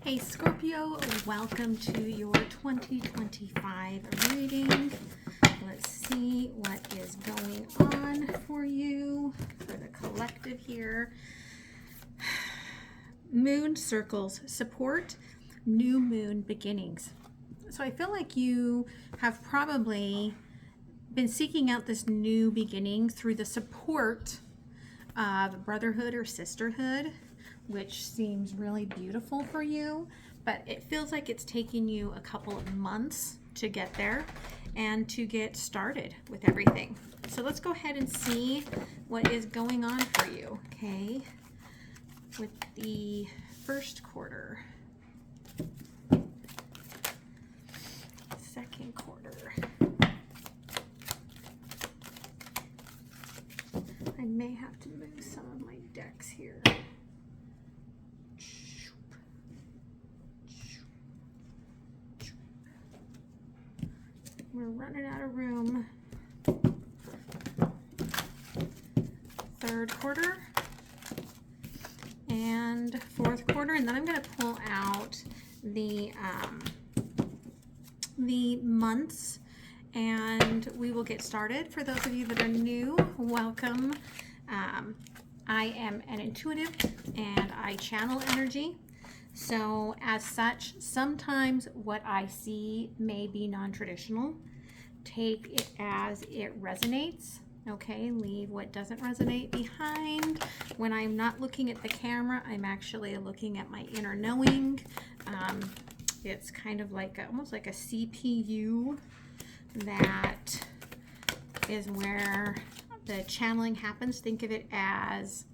Hey Scorpio, welcome to your 2025 reading. Let's see what is going on for you, for the collective here. Moon circles support new moon beginnings. So I feel like you have probably been seeking out this new beginning through the support of brotherhood or sisterhood, which seems really beautiful for you, but it feels like it's taken you a couple of months to get there and to get started with everything. So let's go ahead and see what is going on for you, okay, with the first quarter, second quarter. I may have to move some of my decks here. We're running out of room. Third quarter and fourth quarter, and then I'm going to pull out the months, and we will get started. For those of you that are new, welcome. I am an intuitive and I channel energy. So as such, sometimes what I see may be non-traditional. Take it as it resonates. Okay, leave what doesn't resonate behind. When I'm not looking at the camera, I'm actually looking at my inner knowing. It's kind of like almost like a CPU. That is where the channeling happens. Think of it as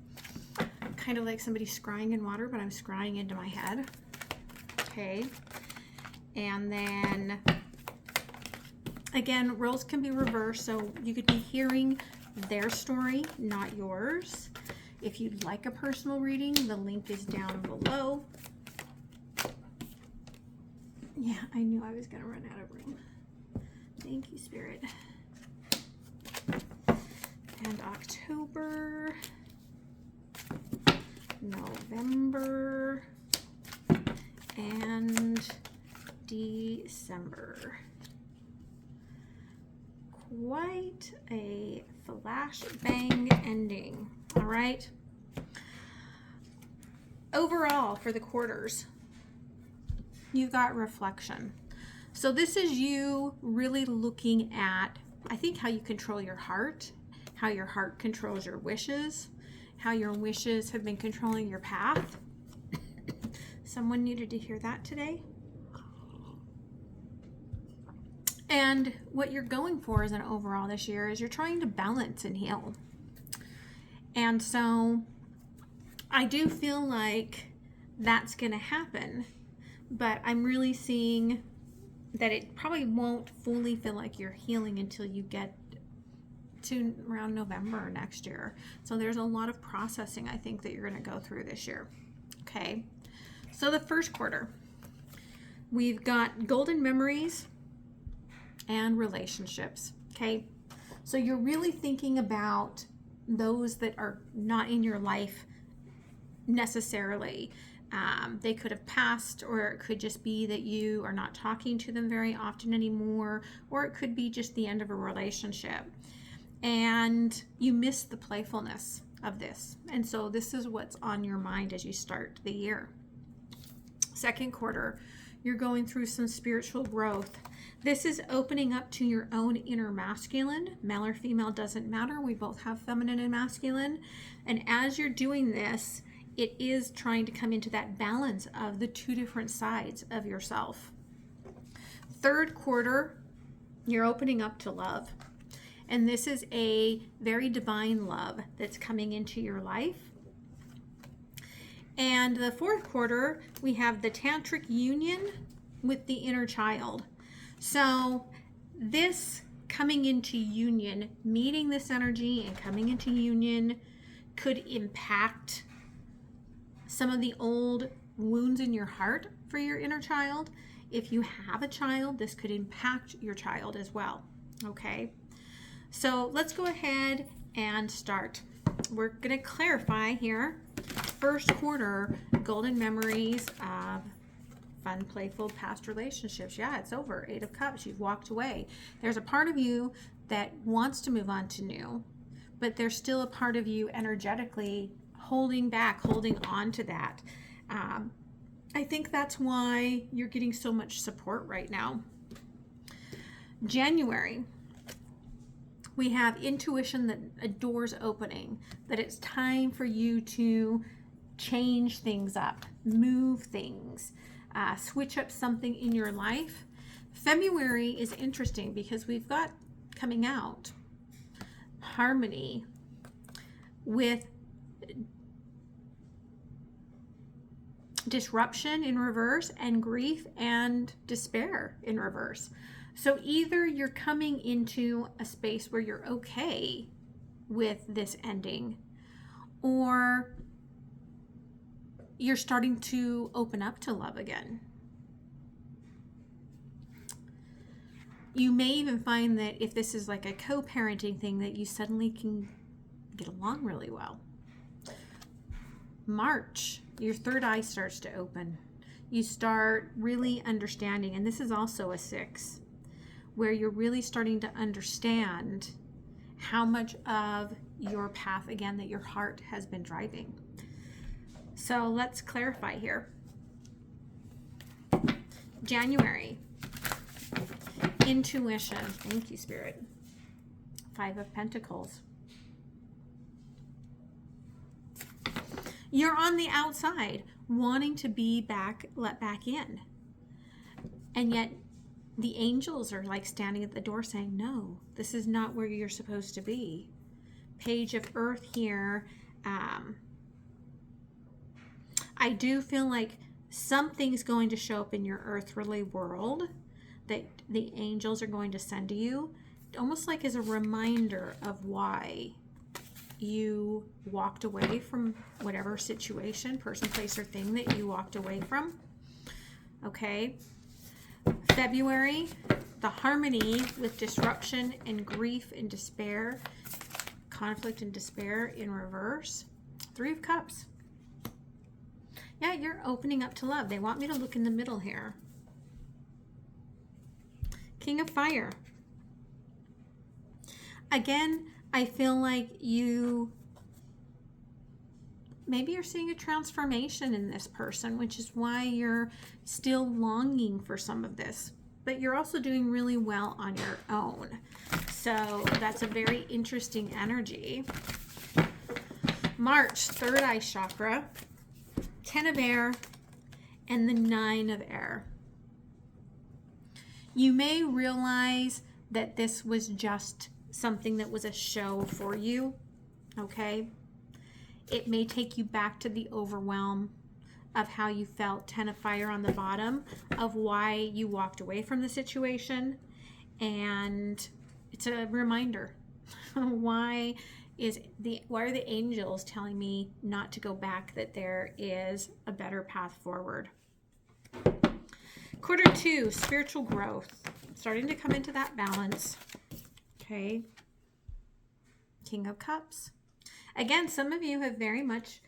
kind of like somebody scrying in water, but I'm scrying into my head. Okay. And then again, roles can be reversed, so you could be hearing their story, not yours. If you'd like a personal reading, the link is down below. Yeah, I knew I was going to run out of room. Thank you, Spirit. And October, November, and December. Quite a flashbang ending. All right. Overall, for the quarters, you've got reflection. So this is you really looking at, I think, how you control your heart, how your heart controls your wishes, how your wishes have been controlling your path. Someone needed to hear that today. And what you're going for as an overall this year is you're trying to balance and heal. And so I do feel like that's going to happen, but I'm really seeing that it probably won't fully feel like you're healing until you get to around November next year. So there's a lot of processing, I think, that you're going to go through this year. Okay. So the first quarter, we've got golden memories and relationships. Okay. So you're really thinking about those that are not in your life necessarily. They could have passed, or it could just be that you are not talking to them very often anymore, or it could be just the end of a relationship. And you miss the playfulness of this. And so this is what's on your mind as you start the year. Second quarter, you're going through some spiritual growth. This is opening up to your own inner masculine. Male or female doesn't matter. We both have feminine and masculine. And as you're doing this, it is trying to come into that balance of the two different sides of yourself. Third quarter, you're opening up to love. And this is a very divine love that's coming into your life. And the fourth quarter, we have the tantric union with the inner child. So this coming into union, meeting this energy and coming into union could impact some of the old wounds in your heart for your inner child. If you have a child, this could impact your child as well. Okay. So let's go ahead and start. We're going to clarify here. First quarter, golden memories of fun, playful past relationships. Yeah, it's over. 8 of Cups. You've walked away. There's a part of you that wants to move on to new, but there's still a part of you energetically holding back, holding on to that. I think that's why you're getting so much support right now. January, we have intuition that a door's opening, that it's time for you to change things up, move things, switch up something in your life. February is interesting because we've got coming out harmony with disruption in reverse and grief and despair in reverse. So either you're coming into a space where you're okay with this ending, or you're starting to open up to love again. You may even find that if this is like a co-parenting thing, that you suddenly can get along really well. March, your third eye starts to open. You start really understanding, and this is also a 6, where you're really starting to understand how much of your path, again, that your heart has been driving. So let's clarify here. January, intuition. Thank you, Spirit. 5 of Pentacles. You're on the outside wanting to be let back in. And yet the angels are like standing at the door saying, no, this is not where you're supposed to be. Page of Earth here. I do feel like something's going to show up in your earthly world that the angels are going to send to you, almost like as a reminder of why you walked away from whatever situation, person, place, or thing that you walked away from. Okay. February, the harmony with disruption and grief and despair, conflict and despair in reverse. 3 of Cups. Yeah, you're opening up to love. They want me to look in the middle here. King of Fire. Again, I feel like maybe you're seeing a transformation in this person, which is why you're still longing for some of this. But you're also doing really well on your own. So that's a very interesting energy. March, third eye chakra, 10 of air, and the 9 of air. You may realize that this was just something that was a show for you, okay? It may take you back to the overwhelm of how you felt, 10 of fire on the bottom, of why you walked away from the situation. And it's a reminder. Why are the angels telling me not to go back, that there is a better path forward? Quarter 2, spiritual growth. Starting to come into that balance. Okay. King of Cups. Again, some of you have very much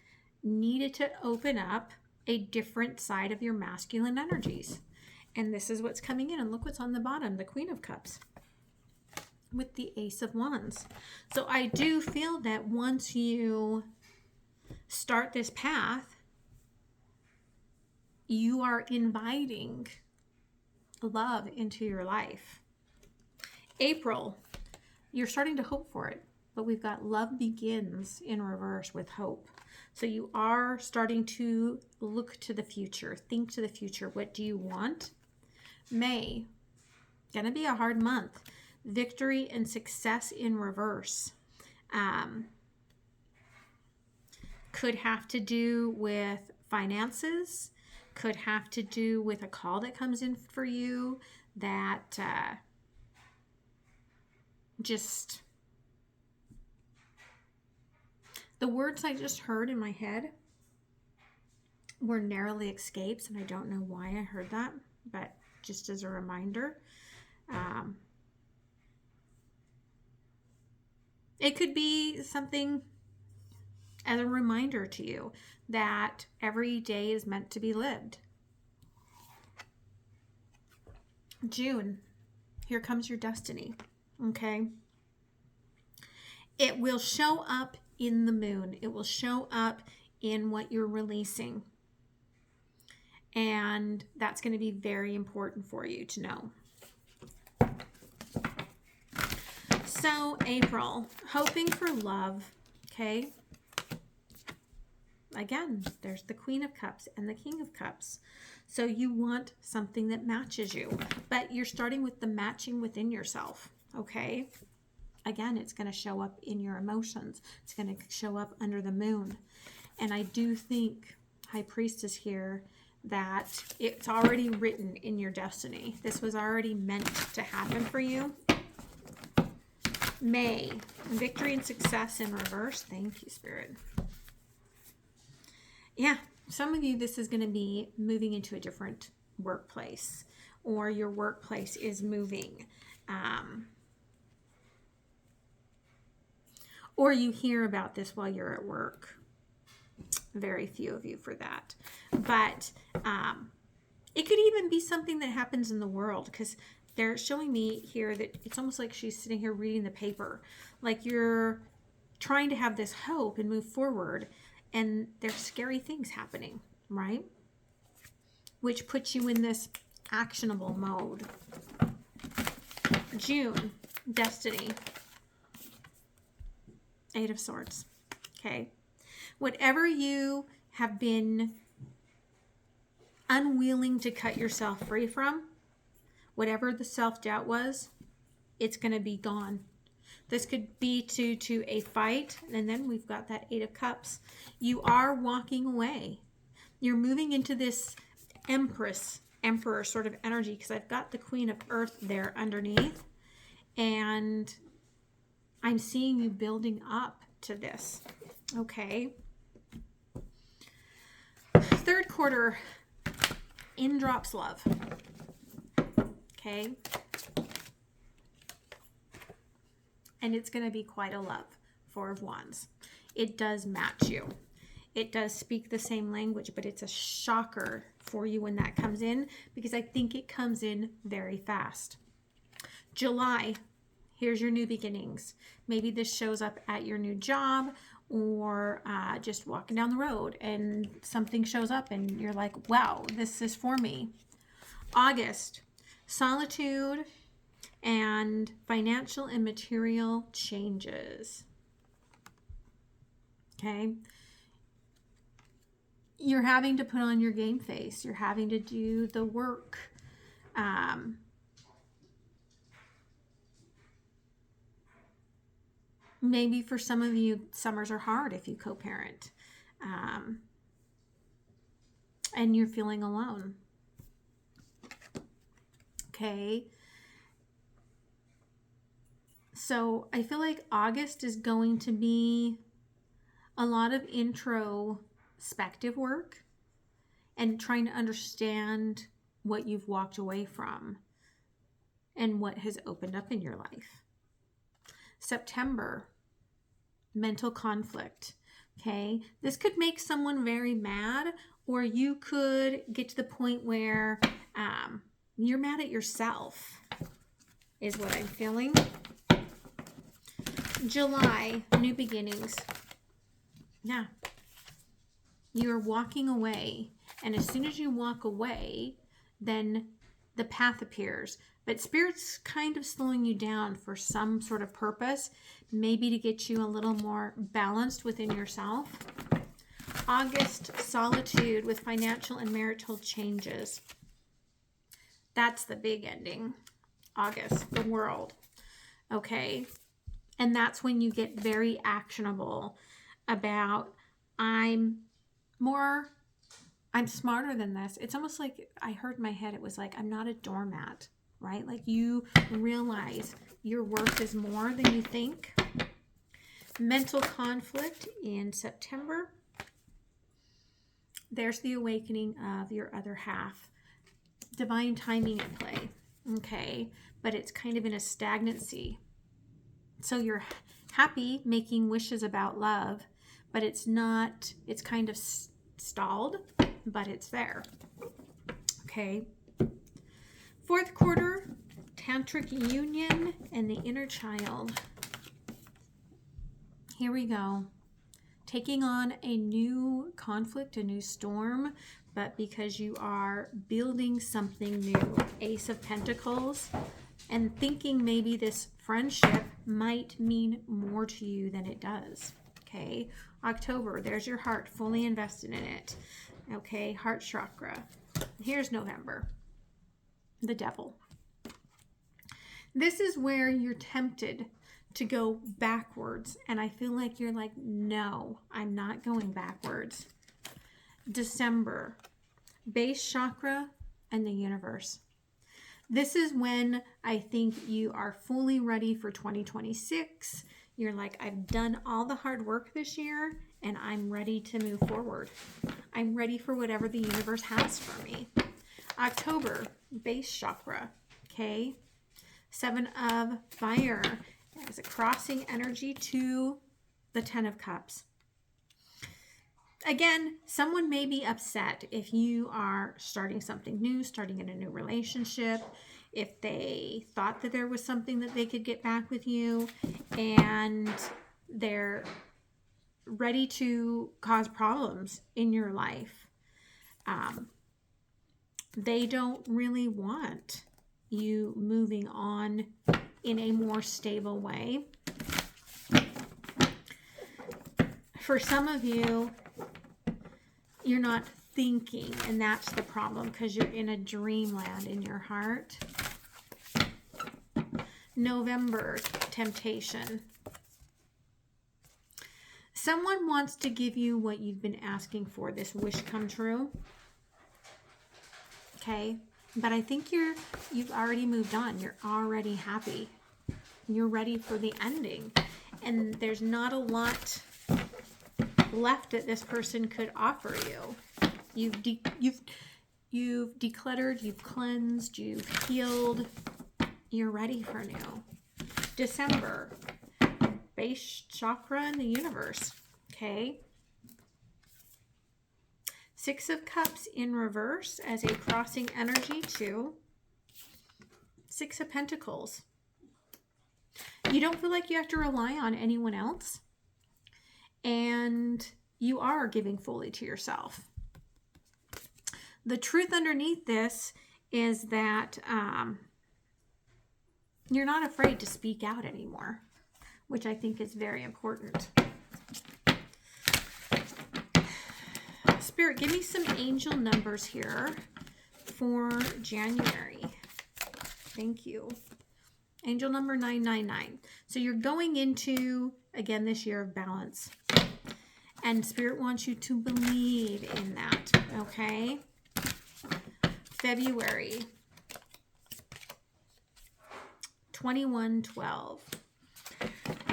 needed to open up a different side of your masculine energies. And this is what's coming in. And look what's on the bottom, the Queen of Cups with the Ace of Wands. So I do feel that once you start this path, you are inviting love into your life. April, you're starting to hope for it, but we've got love begins in reverse with hope. So you are starting to look to the future, think to the future. What do you want? May, gonna be a hard month. Victory and success in reverse. Could have to do with finances, could have to do with a call that comes in for you that just, the words I just heard in my head were narrowly escapes, and I don't know why I heard that, but just as a reminder. It could be something as a reminder to you that every day is meant to be lived. June, here comes your destiny. Okay. It will show up in the moon. It will show up in what you're releasing. And that's going to be very important for you to know. So April, hoping for love. Okay. Again, there's the Queen of Cups and the King of Cups. So you want something that matches you, but you're starting with the matching within yourself. Okay. Again, it's going to show up in your emotions. It's going to show up under the moon. And I do think, High Priestess here, that it's already written in your destiny. This was already meant to happen for you. May, victory and success in reverse. Thank you, Spirit. Yeah, some of you, this is going to be moving into a different workplace, or your workplace is moving. Or you hear about this while you're at work. Very few of you for that. But it could even be something that happens in the world, because they're showing me here that it's almost like she's sitting here reading the paper. Like you're trying to have this hope and move forward, and there's scary things happening, right? Which puts you in this actionable mode. June, destiny. 8 of Swords. Okay. Whatever you have been unwilling to cut yourself free from, whatever the self-doubt was, it's going to be gone. This could be to a fight, and then we've got that 8 of Cups. You are walking away. You're moving into this emperor sort of energy, because I've got the Queen of Earth there underneath, and I'm seeing you building up to this. Okay. Third quarter, in drops love. Okay. And it's going to be quite a love. 4 of Wands. It does match you. It does speak the same language, but it's a shocker for you when that comes in, because I think it comes in very fast. July, here's your new beginnings. Maybe this shows up at your new job, or just walking down the road and something shows up and you're like, wow, this is for me. August, solitude and financial and material changes. Okay. You're having to put on your game face. You're having to do the work. Maybe for some of you, summers are hard if you co-parent. And you're feeling alone. Okay. So I feel like August is going to be a lot of introspective work and trying to understand what you've walked away from and what has opened up in your life. September, mental conflict. Okay, this could make someone very mad, or you could get to the point where you're mad at yourself, is what I'm feeling. July, new beginnings. Yeah, you're walking away, and as soon as you walk away, then the path appears. But Spirit's kind of slowing you down for some sort of purpose, maybe to get you a little more balanced within yourself. August, solitude with financial and marital changes. That's the big ending. August, the world. Okay. And that's when you get very actionable about, I'm smarter than this. It's almost like I heard in my head, it was like, I'm not a doormat, right? Like you realize your worth is more than you think. Mental conflict in September. There's the awakening of your other half. Divine timing at play. Okay. But it's kind of in a stagnancy. So you're happy making wishes about love, but it's not, it's kind of stalled, but it's there. Okay. Fourth quarter, tantric union and the inner child. Here we go. Taking on a new conflict, a new storm, but because you are building something new. Ace of Pentacles, and thinking maybe this friendship might mean more to you than it does. Okay, October, there's your heart, fully invested in it. Okay, heart chakra. Here's November, the devil. This is where you're tempted to go backwards, and I feel like you're like, no, I'm not going backwards. December, base chakra and the universe. This is when I think you are fully ready for 2026. You're like, I've done all the hard work this year and I'm ready to move forward. I'm ready for whatever the universe has for me. October, base chakra. Okay, 7 of fire as a crossing energy to the 10 of cups. Again, someone may be upset if you are starting something new, starting in a new relationship, if they thought that there was something that they could get back with you and they're ready to cause problems in your life. They don't really want you moving on in a more stable way. For some of you, you're not thinking, and that's the problem, because you're in a dreamland in your heart. November, temptation. Someone wants to give you what you've been asking for, this wish come true. Okay, but I think you've already moved on. You're already happy. You're ready for the ending, and there's not a lot left that this person could offer you. You've decluttered, you've cleansed, you've healed. You're ready for new. December, base chakra and the universe. Okay. 6 of Cups in reverse as a crossing energy to 6 of Pentacles. You don't feel like you have to rely on anyone else, and you are giving fully to yourself. The truth underneath this is that you're not afraid to speak out anymore, which I think is very important. Spirit, give me some angel numbers here for January. Thank you. Angel number 999. So you're going into, again, this year of balance. And Spirit wants you to believe in that, okay? February 2112.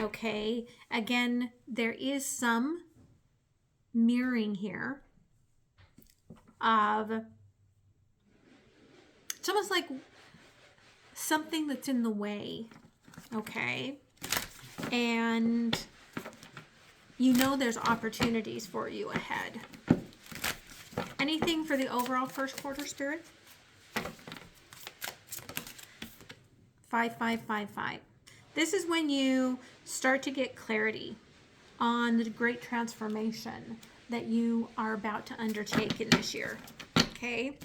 Okay, again, there is some mirroring here of, it's almost like something that's in the way, okay? And you know there's opportunities for you ahead. Anything for the overall first quarter, Spirit? 5555. This is when you start to get clarity on the great transformation that you are about to undertake in this year. Okay.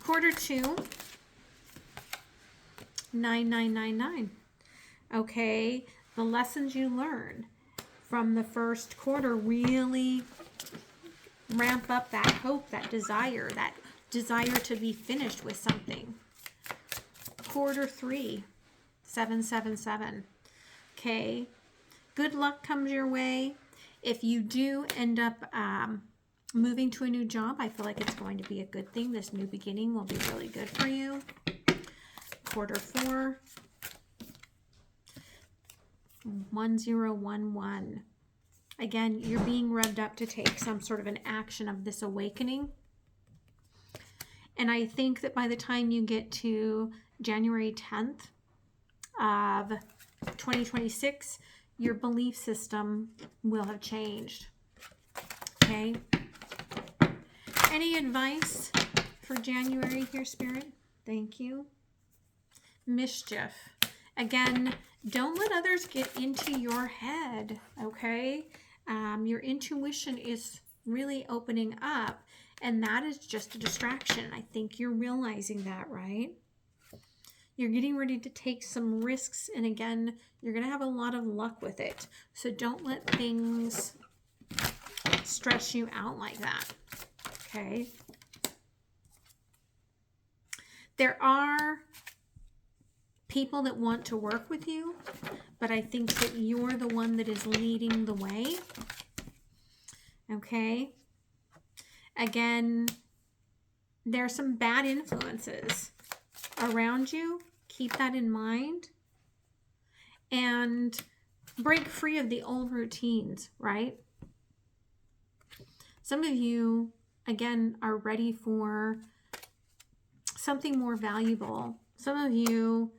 Quarter 2, 9999. Okay. The lessons you learn from the first quarter really ramp up that hope, that desire to be finished with something. Quarter 3, 777. Okay. Good luck comes your way. If you do end up moving to a new job, I feel like it's going to be a good thing. This new beginning will be really good for you. Quarter 4, 1011. Again, you're being revved up to take some sort of an action of this awakening. And I think that by the time you get to January 10th of 2026, your belief system will have changed. Okay. Any advice for January here, Spirit? Thank you. Mischief. Again, don't let others get into your head, okay? Your intuition is really opening up, and that is just a distraction. I think you're realizing that, right? You're getting ready to take some risks, and again, you're going to have a lot of luck with it. So don't let things stress you out like that, okay? There are people that want to work with you, but I think that you're the one that is leading the way, okay? Again, there are some bad influences around you. Keep that in mind and break free of the old routines, right? Some of you, again, are ready for something more valuable. Some of you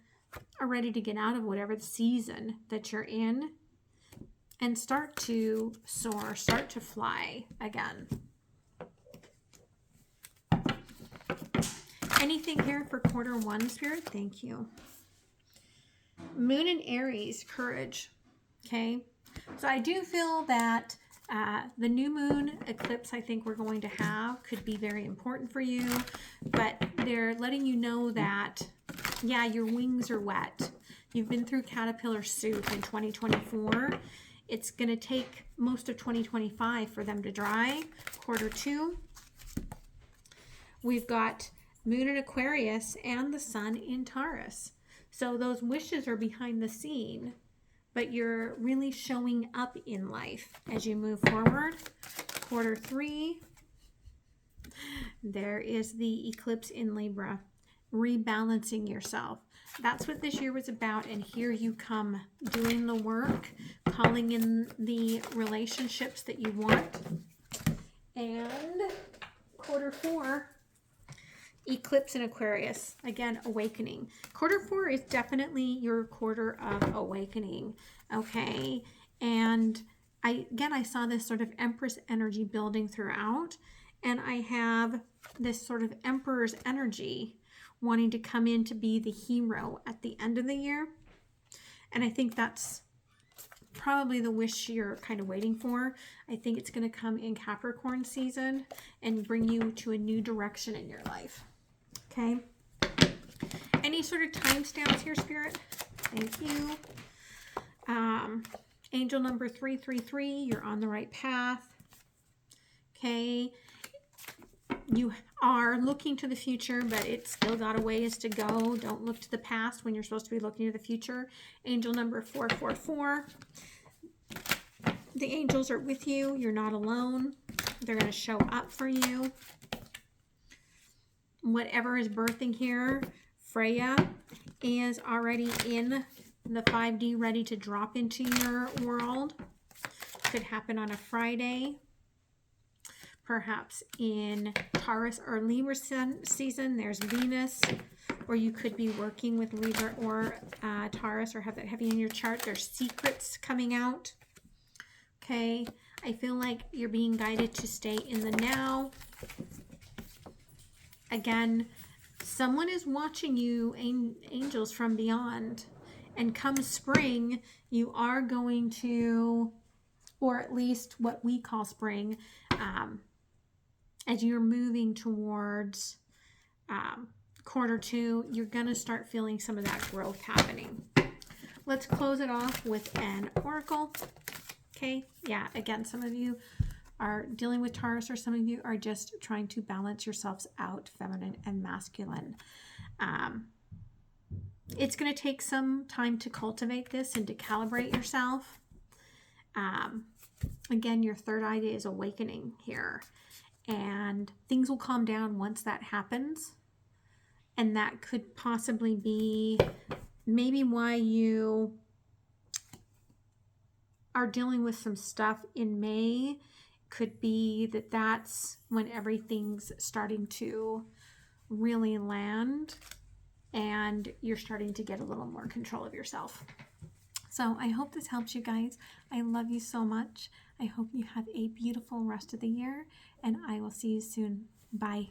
are ready to get out of whatever the season that you're in and start to soar, start to fly again. Anything here for quarter one, Spirit? Thank you. Moon in Aries, courage. Okay, so I do feel that the new moon eclipse I think we're going to have could be very important for you, but they're letting you know that, yeah, your wings are wet. You've been through caterpillar soup in 2024. It's going to take most of 2025 for them to dry. Quarter two, we've got Moon in Aquarius and the Sun in Taurus. So those wishes are behind the scene, but you're really showing up in life as you move forward. Quarter three, there is the eclipse in Libra, rebalancing yourself. That's what this year was about, and here you come doing the work, calling in the relationships that you want. And quarter four, eclipse in Aquarius, again, awakening. Quarter four is definitely your quarter of awakening, okay? And I saw this sort of Empress energy building throughout, and I have this sort of Emperor's energy wanting to come in to be the hero at the end of the year. And I think that's probably the wish you're kind of waiting for. I think it's going to come in Capricorn season and bring you to a new direction in your life. Okay. Any sort of timestamps here, Spirit? Thank you. Angel number 333, you're on the right path. Okay. You are looking to the future, but it's still got a ways to go. Don't look to the past when you're supposed to be looking to the future. Angel number 444. The angels are with you. You're not alone. They're going to show up for you. Whatever is birthing here, Freya is already in the 5D, ready to drop into your world. Could happen on a Friday, perhaps in Taurus or Libra season. There's Venus, or you could be working with Libra or Taurus, or have that heavy in your chart. There's secrets coming out. Okay, I feel like you're being guided to stay in the now. Again, someone is watching you, angels from beyond. And come spring, you are going to, or at least what we call spring, as you're moving towards quarter two, you're going to start feeling some of that growth happening. Let's close it off with an oracle. Okay, yeah, again, some of you are dealing with Taurus, or some of you are just trying to balance yourselves out, feminine and masculine. It's going to take some time to cultivate this and to calibrate yourself. Again, your third eye is awakening here, and things will calm down once that happens. And that could possibly be maybe why you are dealing with some stuff in May. Could be that that's when everything's starting to really land and you're starting to get a little more control of yourself. So I hope this helps you guys. I love you so much. I hope you have a beautiful rest of the year, and I will see you soon. Bye.